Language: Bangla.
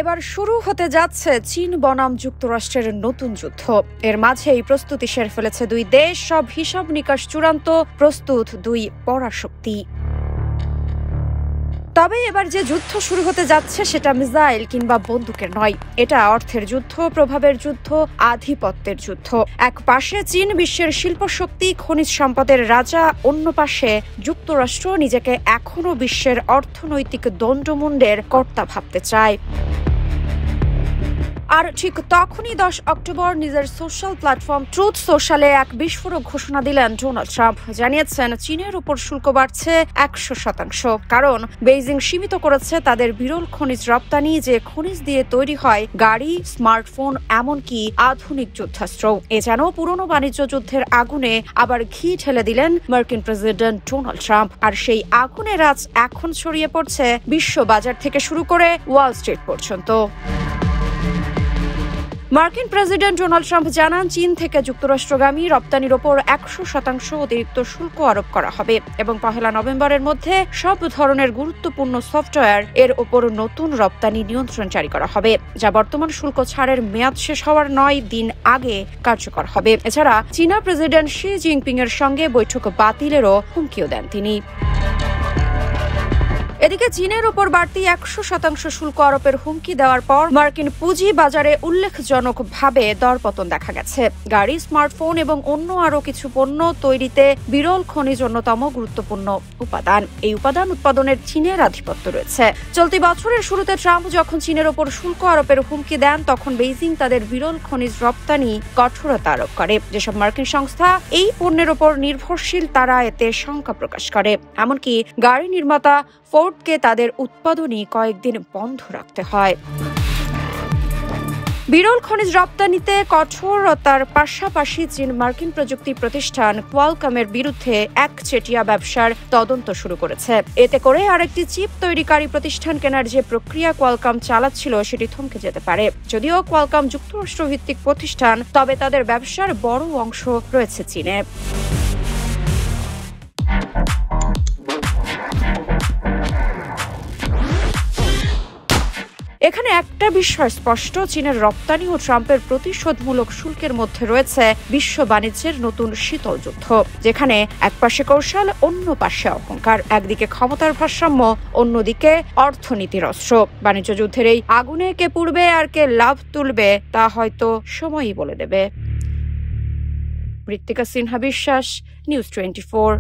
এবার শুরু হতে যাচ্ছে চীন বনাম যুক্তরাষ্ট্রের নতুন যুদ্ধ। এর মাঝেই প্রস্তুতি সেরে ফেলেছে দুই দেশ, সব হিসাব নিকাশ চূড়ান্ত, প্রস্তুত দুই পরাশক্তি। তবে এবার যে যুদ্ধ শুরু হতে যাচ্ছে সেটা মিসাইল কিংবা বন্দুকের নয়, এটা অর্থের যুদ্ধ, প্রভাবের যুদ্ধ, আধিপত্যের যুদ্ধ। এক পাশে চীন বিশ্বের শিল্পশক্তি, খনিজ সম্পদের রাজা, অন্য পাশে যুক্তরাষ্ট্র নিজেকে এখনো বিশ্বের অর্থনৈতিক দণ্ডমুণ্ডের কর্তা ভাবতে চায়। আর ঠিক তখনই 10 অক্টোবর নিজের সোশ্যাল প্ল্যাটফর্ম ট্রুথ সোশ্যালে এক বিস্ফোরক ঘোষণা দিলেন ডোনাল্ড ট্রাম্প। জানিয়েছেন চীনের উপর শুল্ক বাড়ছে 100%, কারণ বেইজিং সীমিত করেছে তাদের বিরল খনিজ রপ্তানি, যে খনিজ দিয়ে তৈরি হয় গাড়ি, স্মার্টফোন, এমনকি আধুনিক যুদ্ধাস্ত্র। এ যেন পুরনো বাণিজ্য যুদ্ধের আগুনে আবার ঘি ঢেলে দিলেন মার্কিন প্রেসিডেন্ট ডোনাল্ড ট্রাম্প। আর সেই আগুনের আঁচ এখন ছড়িয়ে পড়ছে বিশ্ব বাজার থেকে শুরু করে ওয়াল স্ট্রিট পর্যন্ত। মার্কিন প্রেসিডেন্ট ডোনাল্ড ট্রাম্প জানান, চীন থেকে যুক্তরাষ্ট্রগামী রপ্তানির ওপর 100% অতিরিক্ত শুল্ক আরোপ করা হবে এবং 1 নভেম্বরের মধ্যে সব ধরনের গুরুত্বপূর্ণ সফটওয়্যার এর ওপর নতুন রপ্তানি নিয়ন্ত্রণ জারি করা হবে, যা বর্তমান শুল্ক ছাড়ের মেয়াদ শেষ হওয়ার 9 দিন আগে কার্যকর হবে। এছাড়া চীনা প্রেসিডেন্ট শি জিনপিং এর সঙ্গে বৈঠক বাতিলেরও হুমকিও দেন তিনি। এদিকে চীনের উপর বাড়তি 100% শুল্ক আরোপের হুমকি দেওয়ার পর মার্কিন পুঁজি বাজারে উল্লেখজনকভাবে দরপতন দেখা গেছে। গাড়ি, স্মার্টফোন এবং অন্য আরও কিছু পণ্য তৈরিতে বিরল খনিজ অন্যতম গুরুত্বপূর্ণ উপাদান। এই উপাদান উৎপাদনের চীনের আধিপত্য রয়েছে। চলতি বছরের শুরুতে ট্রাম্প যখন চীনের উপর শুল্ক আরোপের হুমকি দেন, তখন বেইজিং তাদের বিরল খনিজ রপ্তানি কঠোরতা আরোপ করে। যেসব মার্কিন সংস্থা এই পণ্যের উপর নির্ভরশীল, তারা এতে শঙ্কা প্রকাশ করে। এমনকি গাড়ি নির্মাতা ফোর্ডকে তাদের উৎপাদনই কয়েকদিন বন্ধ রাখতে হয়। বিরল খনিজ রপ্তানিতে কঠোরতার পাশাপাশি চীন মার্কিন প্রযুক্তি প্রতিষ্ঠান কোয়ালকমের বিরুদ্ধে একচেটিয়া ব্যবসার তদন্ত শুরু করেছে। এতে করে আরেকটি চিপ তৈরিকারী প্রতিষ্ঠান কেনার যে প্রক্রিয়া কোয়ালকম চালাচ্ছিল সেটি থমকে যেতে পারে। যদিও কোয়ালকম যুক্তরাষ্ট্র ভিত্তিক প্রতিষ্ঠান, তবে তাদের ব্যবসার বড় অংশ রয়েছে চীনে। এখানে একটা বিষয় স্পষ্ট, চীনের রপ্তানি ও ট্রাম্পের প্রতিশোধমূলক শুল্কের মধ্যে রয়েছে বিশ্ব বাণিজ্যের নতুন শীতল যুদ্ধ, যেখানে এক পাশে কৌশল, অন্য পাশে অহংকার। একদিকে ক্ষমতার ভারসাম্য, অন্যদিকে অর্থনীতির অস্ত্র। বাণিজ্য যুদ্ধের এই আগুনে কে পুড়বে আর কে লাভ তুলবে তা হয়তো সময়ই বলে দেবে। ঋত্বিকা সিনহা বিশ্বাস, নিউজ 24।